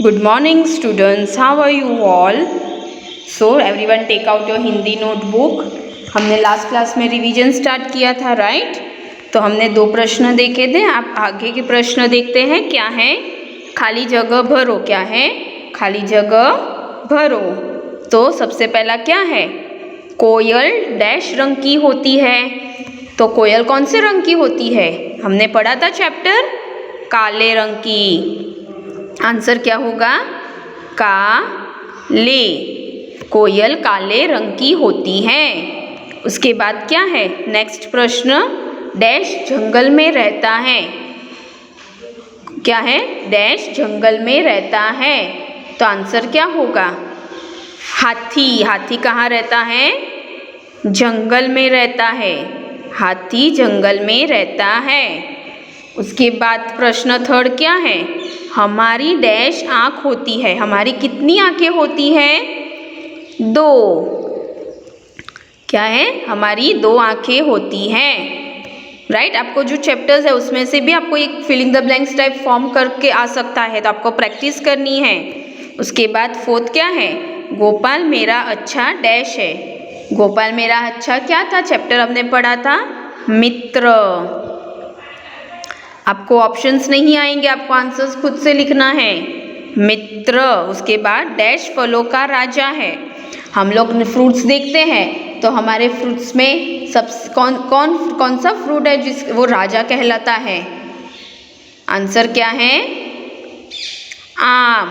Good morning students, how are you all? So everyone take out your Hindi notebook. हमने last class में revision start किया था, right? तो हमने 2 प्रश्न देखे थे। आप आगे के प्रश्न देखते हैं। क्या है? खाली जगह भरो। क्या है? खाली जगह भरो। तो सबसे पहला क्या है? कोयल डैश रंग की होती है। तो कोयल कौन से रंग की होती है? हमने पढ़ा था चैप्टर काले रंग की। आंसर क्या होगा? काले। कोयल काले रंग की होती है। उसके बाद क्या है? नेक्स्ट प्रश्न, डैश जंगल में रहता है। क्या है? डैश जंगल में रहता है। तो आंसर क्या होगा? हाथी। हाथी कहाँ रहता है? जंगल में रहता है। हाथी जंगल में रहता है। उसके बाद प्रश्न थर्ड क्या है? हमारी डैश आँख होती है। हमारी कितनी आँखें होती हैं? 2। क्या है? हमारी 2 आँखें होती हैं, राइट? आपको जो चैप्टर्स है उसमें से भी आपको एक filling the blanks type form करके आ सकता है, तो आपको प्रैक्टिस करनी है। उसके बाद फोर्थ क्या है? गोपाल मेरा अच्छा डैश है। गोपाल मेरा अच्छा क्या था? चैप्टर हमने पढ़ा था मित्र। आपको ऑप्शंस नहीं आएंगे, आपको आंसर्स खुद से लिखना है। मित्र। उसके बाद डैश फलों का राजा है। हम लोग फ्रूट्स देखते हैं तो हमारे फ्रूट्स में सब कौन सा फ्रूट है जिस वो राजा कहलाता है? आंसर क्या है? आम।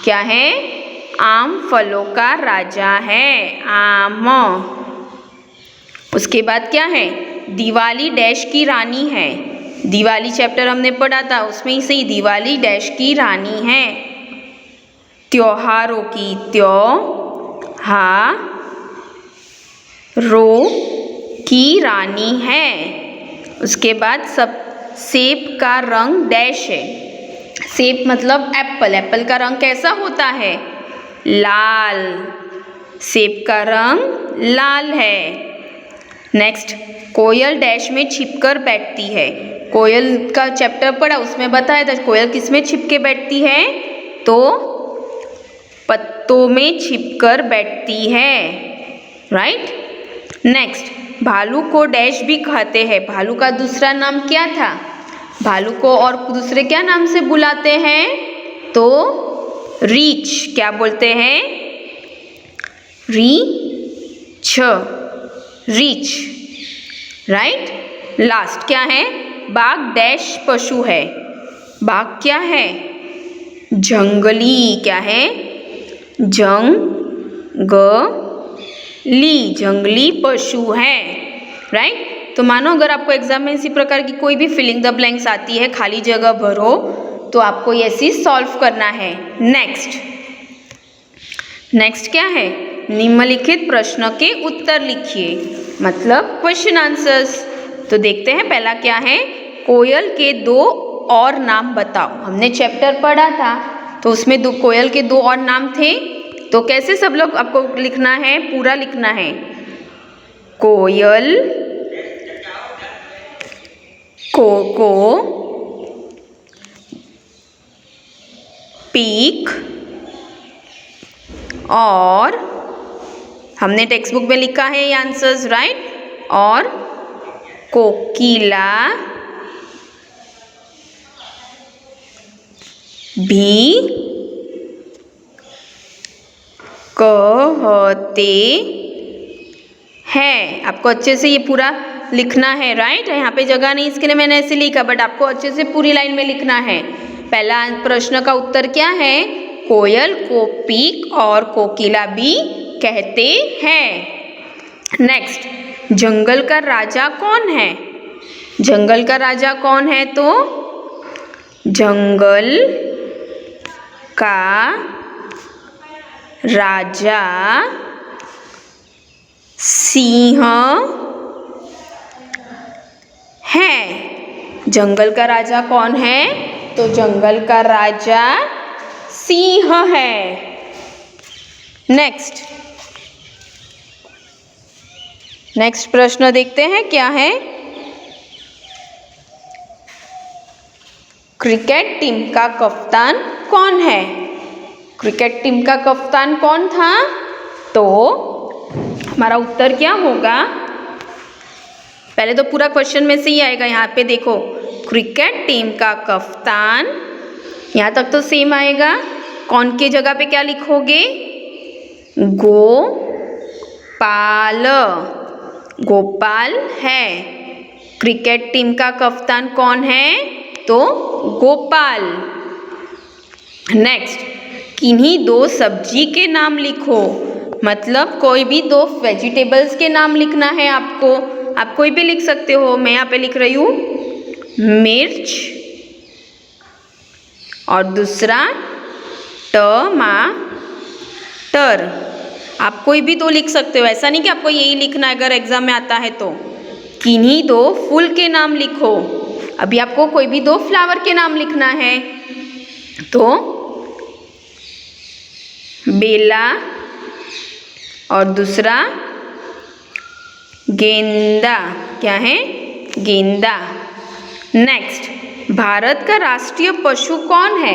क्या है? आम फलों का राजा है। आम। उसके बाद क्या है? दिवाली डैश की रानी है। दिवाली चैप्टर हमने पढ़ा था, उसमें से ही दिवाली डैश की रानी है। त्योहारों की। त्योहारों की रानी है। उसके बाद सब सेब का रंग डैश है। सेब मतलब एप्पल। एप्पल का रंग कैसा होता है? लाल। सेब का रंग लाल है। नेक्स्ट, कोयल डैश में छिपकर बैठती है। कोयल का चैप्टर पढ़ा, उसमें बताया था कोयल किस में छिप के बैठती है? तो पत्तों में छिपकर बैठती है, राइट? नेक्स्ट, भालू को डैश भी कहते हैं। भालू का दूसरा नाम क्या था? भालू को और दूसरे क्या नाम से बुलाते हैं? तो रीछ। क्या बोलते हैं? रीछ। रीछ, राइट? लास्ट क्या है? बाघ डैश पशु है। बाघ क्या है? जंगली। क्या है? जंगली। जंगली पशु है, राइट? तो मानो अगर आपको एग्जाम में इसी प्रकार की कोई भी फिलिंग द ब्लैंक्स आती है, खाली जगह भरो, तो आपको ऐसी सॉल्व करना है। नेक्स्ट क्या है? निम्नलिखित प्रश्न के उत्तर लिखिए, मतलब क्वेश्चन आंसर्स। तो देखते हैं पहला क्या है? कोयल के 2 और नाम बताओ। हमने चैप्टर पढ़ा था तो उसमें कोयल के 2 और नाम थे। तो कैसे सब लोग आपको लिखना है? पूरा लिखना है। कोयल, कोको, पीक और हमने टेक्स्ट बुक में लिखा है ये आंसर्स, राइट? और कोकिला भी कहते हैं। आपको अच्छे से ये पूरा लिखना है, राइट? यहाँ पे जगह नहीं, इसके लिए मैंने ऐसे लिखा, बट आपको अच्छे से पूरी लाइन में लिखना है। पहला प्रश्न का उत्तर क्या है? कोयल को पीक और कोकिला भी कहते हैं। नेक्स्ट, जंगल का राजा कौन है? जंगल का राजा कौन है? तो जंगल का राजा सिंह है। जंगल का राजा कौन है? तो जंगल का राजा सिंह है। नेक्स्ट प्रश्न देखते हैं क्या है? क्रिकेट टीम का कप्तान कौन है? क्रिकेट टीम का कप्तान कौन था? तो हमारा उत्तर क्या होगा? पहले तो पूरा क्वेश्चन में से ही आएगा। यहाँ पे देखो, क्रिकेट टीम का कप्तान, यहाँ तक तो सेम आएगा। कौन के जगह पे क्या लिखोगे? गोपाल, गोपाल है। क्रिकेट टीम का कप्तान कौन है? तो गोपाल। नेक्स्ट, किन्हीं दो सब्जी के नाम लिखो। मतलब कोई भी दो वेजिटेबल्स के नाम लिखना है आपको। आप कोई भी लिख सकते हो। मैं यहाँ पे लिख रही हूँ मिर्च और दूसरा टमाटर। आप कोई भी दो लिख सकते हो, ऐसा नहीं कि आपको यही लिखना है अगर एग्जाम में आता है तो। किन्हीं दो फूल के नाम लिखो। अभी आपको कोई भी दो फ्लावर के नाम लिखना है, तो बेला और दूसरा गेंदा। क्या है? गेंदा। नेक्स्ट, भारत का राष्ट्रीय पशु कौन है?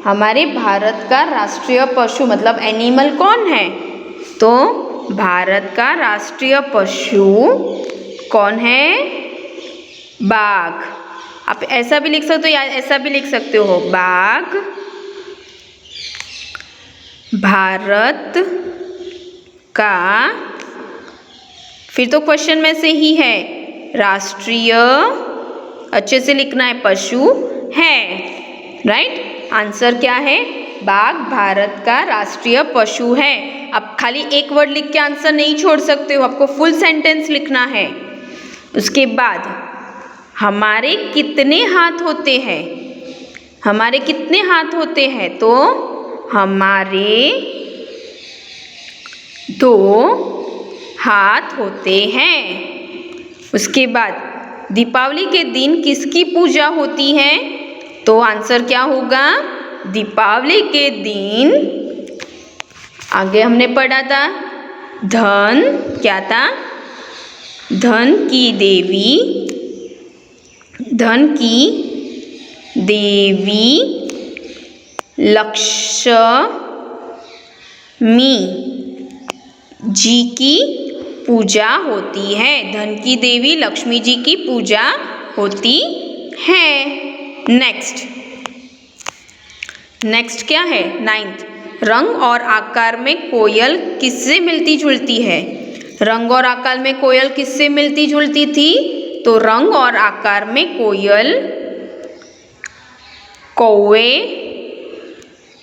हमारे भारत का राष्ट्रीय पशु मतलब एनिमल कौन है? तो भारत का राष्ट्रीय पशु कौन है? बाघ। आप ऐसा भी लिख सकते हो या ऐसा भी लिख सकते हो, बाघ भारत का, फिर तो क्वेश्चन में से ही है, राष्ट्रीय, अच्छे से लिखना है, पशु है। राइट? आंसर क्या है? बाघ भारत का राष्ट्रीय पशु है। आप खाली एक वर्ड लिख के आंसर नहीं छोड़ सकते हो, आपको फुल सेंटेंस लिखना है। उसके बाद, हमारे कितने हाथ होते हैं? हमारे कितने हाथ होते हैं? तो हमारे 2 हाथ होते हैं। उसके बाद, दीपावली के दिन किसकी पूजा होती है? तो आंसर क्या होगा? दीपावली के दिन, आगे हमने पढ़ा था, धन, क्या था? धन की देवी, धन की देवी लक्ष्मी जी की पूजा होती है। धन की देवी लक्ष्मी जी की पूजा होती है। नेक्स्ट क्या है? 9th, रंग और आकार में कोयल किससे मिलती जुलती है? रंग और आकार में कोयल किससे मिलती जुलती थी? तो रंग और आकार में कोयल कौवे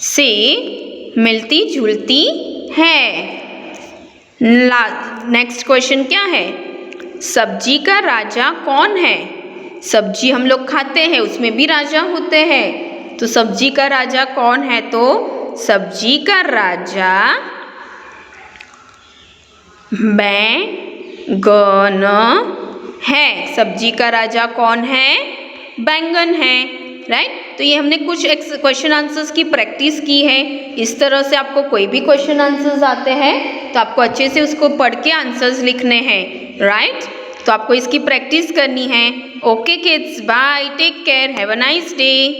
से मिलती जुलती है। नेक्स्ट क्वेश्चन क्या है? सब्जी का राजा कौन है? सब्जी हम लोग खाते हैं, उसमें भी राजा होते हैं। तो सब्जी का राजा कौन है? तो सब्जी का राजा बैंगन है। सब्जी का राजा कौन है? बैंगन है। राइट? तो ये हमने कुछ क्वेश्चन आंसर्स की प्रैक्टिस की है। इस तरह से आपको कोई भी क्वेश्चन आंसर्स आते हैं तो आपको अच्छे से उसको पढ़ के आंसर्स लिखने हैं। राइट? तो आपको इसकी प्रैक्टिस करनी है। Okay kids, bye, take care, have a nice day.